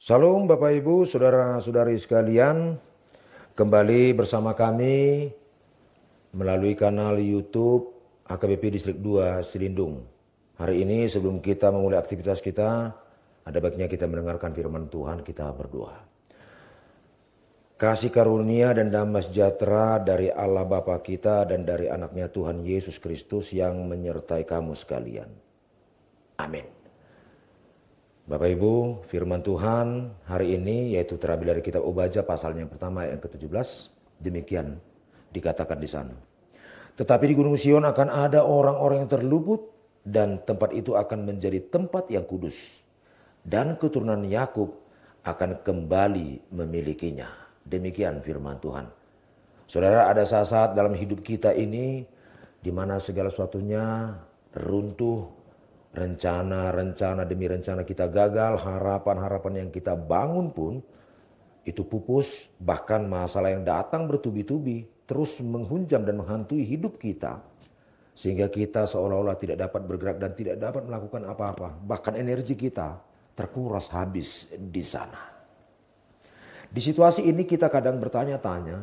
Salam Bapak Ibu, saudara-saudari sekalian, kembali bersama kami melalui kanal YouTube AKBP Distrik 2 Silindung. Hari ini sebelum kita memulai aktivitas kita, ada baiknya kita mendengarkan firman Tuhan, kita berdoa. Kasih karunia dan damai sejahtera dari Allah Bapa kita dan dari anaknya Tuhan Yesus Kristus yang menyertai kamu sekalian. Amin. Bapak Ibu, firman Tuhan hari ini yaitu terambil dari kitab Obadja pasalnya yang pertama ayat ke-17. Demikian dikatakan di sana. Tetapi di Gunung Sion akan ada orang-orang yang terluput dan tempat itu akan menjadi tempat yang kudus. Dan keturunan Yakub akan kembali memilikinya. Demikian firman Tuhan. Saudara, ada saat-saat dalam hidup kita ini di mana segala sesuatunya runtuh. Rencana demi rencana kita gagal, harapan-harapan yang kita bangun pun itu pupus, bahkan masalah yang datang bertubi-tubi terus menghunjam dan menghantui hidup kita. Sehingga kita seolah-olah tidak dapat bergerak dan tidak dapat melakukan apa-apa. Bahkan energi kita terkuras habis di sana. Di situasi ini kita kadang bertanya-tanya,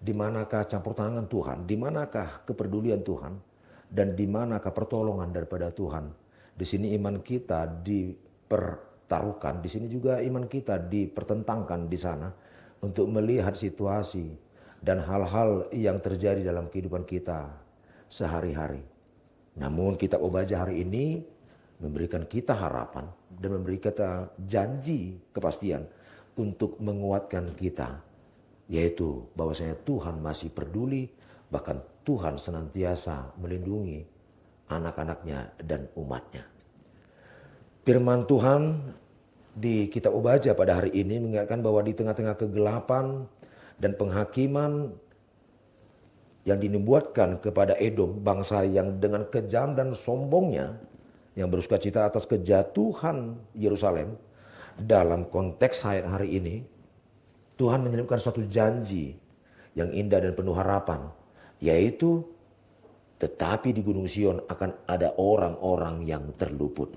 di manakah campur tangan Tuhan, di manakah kepedulian Tuhan, dan di manakah pertolongan daripada Tuhan. Di sini iman kita dipertaruhkan, di sini juga iman kita dipertentangkan di sana untuk melihat situasi dan hal-hal yang terjadi dalam kehidupan kita sehari-hari. Namun kitab Obadja hari ini memberikan kita harapan dan memberi kita janji kepastian untuk menguatkan kita, yaitu bahwasanya Tuhan masih peduli, bahkan Tuhan senantiasa melindungi anak-anaknya dan umatnya. Firman Tuhan di kitab Obadja pada hari ini mengingatkan bahwa di tengah-tengah kegelapan dan penghakiman yang dinubuatkan kepada Edom, bangsa yang dengan kejam dan sombongnya yang bersukacita atas kejatuhan Yerusalem, dalam konteks hari ini Tuhan menyelipkan suatu janji yang indah dan penuh harapan, yaitu tetapi di Gunung Sion akan ada orang-orang yang terluput.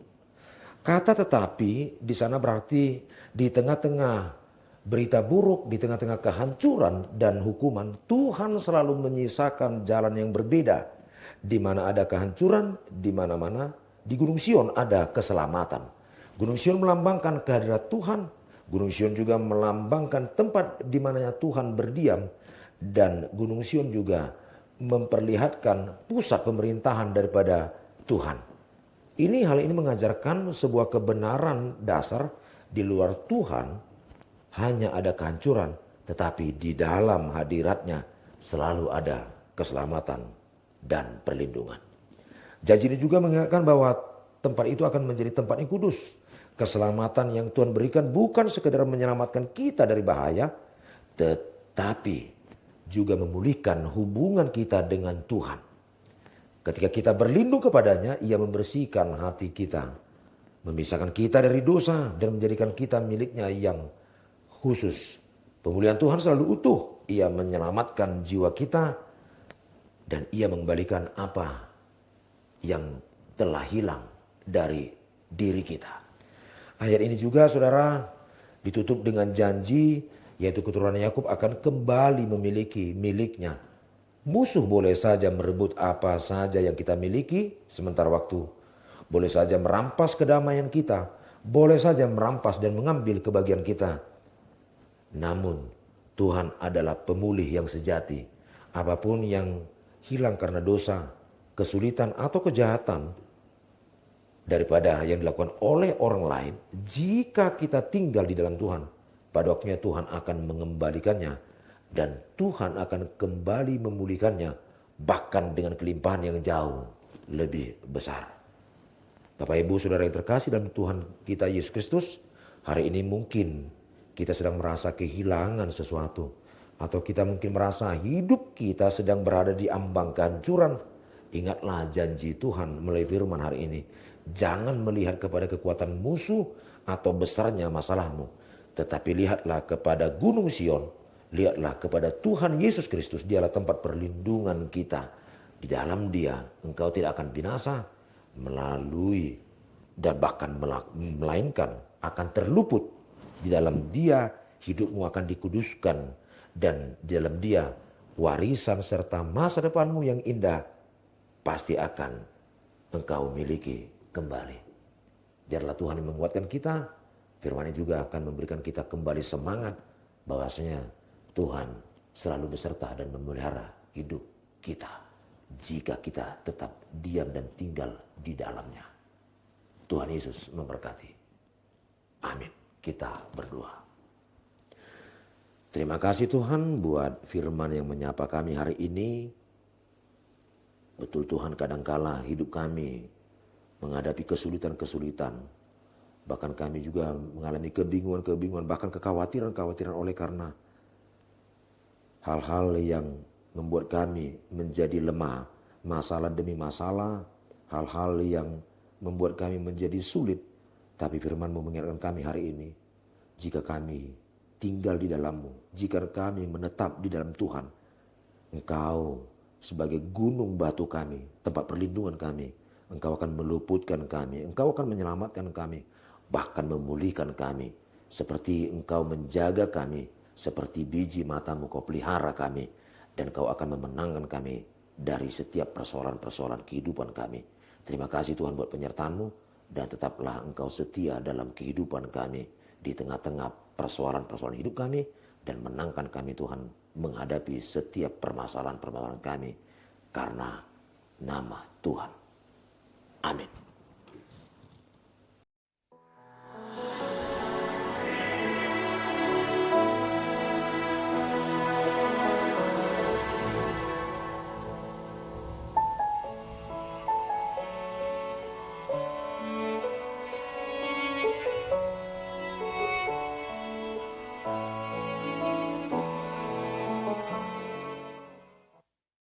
Kata tetapi di sana berarti di tengah-tengah berita buruk, di tengah-tengah kehancuran dan hukuman, Tuhan selalu menyisakan jalan yang berbeda. Di mana ada kehancuran, di mana-mana di Gunung Sion ada keselamatan. Gunung Sion melambangkan kehadirat Tuhan. Gunung Sion juga melambangkan tempat di mana Tuhan berdiam. Dan Gunung Sion juga memperlihatkan pusat pemerintahan daripada Tuhan. Hal ini mengajarkan sebuah kebenaran dasar. Di luar Tuhan hanya ada kehancuran, tetapi di dalam hadiratnya selalu ada keselamatan dan perlindungan. Janji ini juga mengingatkan bahwa tempat itu akan menjadi tempat yang kudus. Keselamatan yang Tuhan berikan bukan sekedar menyelamatkan kita dari bahaya, tetapi juga memulihkan hubungan kita dengan Tuhan. Ketika kita berlindung kepadanya, Ia membersihkan hati kita, memisahkan kita dari dosa dan menjadikan kita miliknya yang khusus. Pemulihan Tuhan selalu utuh. Ia menyelamatkan jiwa kita dan Ia mengembalikan apa yang telah hilang dari diri kita. Ayat ini juga saudara ditutup dengan janji, yaitu keturunan Yakub akan kembali memiliki miliknya. Musuh boleh saja merebut apa saja yang kita miliki sementara waktu. Boleh saja merampas kedamaian kita. Boleh saja merampas dan mengambil kebahagiaan kita. Namun Tuhan adalah pemulih yang sejati. Apapun yang hilang karena dosa, kesulitan atau kejahatan daripada yang dilakukan oleh orang lain, jika kita tinggal di dalam Tuhan, pada waktunya Tuhan akan mengembalikannya dan Tuhan akan kembali memulihkannya, bahkan dengan kelimpahan yang jauh lebih besar. Bapak Ibu Saudara yang terkasih dalam Tuhan kita Yesus Kristus, hari ini mungkin kita sedang merasa kehilangan sesuatu, atau kita mungkin merasa hidup kita sedang berada di ambang kehancuran. Ingatlah janji Tuhan melalui firman hari ini. Jangan melihat kepada kekuatan musuh atau besarnya masalahmu, tetapi lihatlah kepada Gunung Sion. Lihatlah kepada Tuhan Yesus Kristus. Dialah tempat perlindungan kita. Di dalam Dia engkau tidak akan binasa, melalui dan bahkan melainkan akan terluput Di dalam Dia hidupmu akan dikuduskan, dan di dalam Dia warisan serta masa depanmu yang indah pasti akan engkau miliki kembali. Biarlah Tuhan yang menguatkan kita. Firman-Nya juga akan memberikan kita kembali semangat bahwasanya Tuhan selalu beserta dan memelihara hidup kita jika kita tetap diam dan tinggal di dalamnya. Tuhan Yesus memberkati. Amin. Kita berdoa. Terima kasih Tuhan buat firman yang menyapa kami hari ini. Betul Tuhan, kadangkala hidup kami menghadapi kesulitan-kesulitan. Bahkan kami juga mengalami kebingungan-kebingungan, bahkan kekhawatiran-kekhawatiran oleh karena hal-hal yang membuat kami menjadi lemah. Masalah demi masalah, hal-hal yang membuat kami menjadi sulit. Tapi firman-Mu mengingatkan kami hari ini, jika kami tinggal di dalam-Mu, jika kami menetap di dalam Tuhan, Engkau sebagai gunung batu kami, tempat perlindungan kami, Engkau akan meluputkan kami, Engkau akan menyelamatkan kami, bahkan memulihkan kami. Seperti Engkau menjaga kami, seperti biji mata-Mu Kau pelihara kami, dan Kau akan memenangkan kami dari setiap persoalan-persoalan kehidupan kami. Terima kasih Tuhan buat penyertaan-Mu, dan tetaplah Engkau setia dalam kehidupan kami, di tengah-tengah persoalan-persoalan hidup kami, dan menangkan kami Tuhan menghadapi setiap permasalahan-permasalahan kami, karena nama Tuhan. Amin.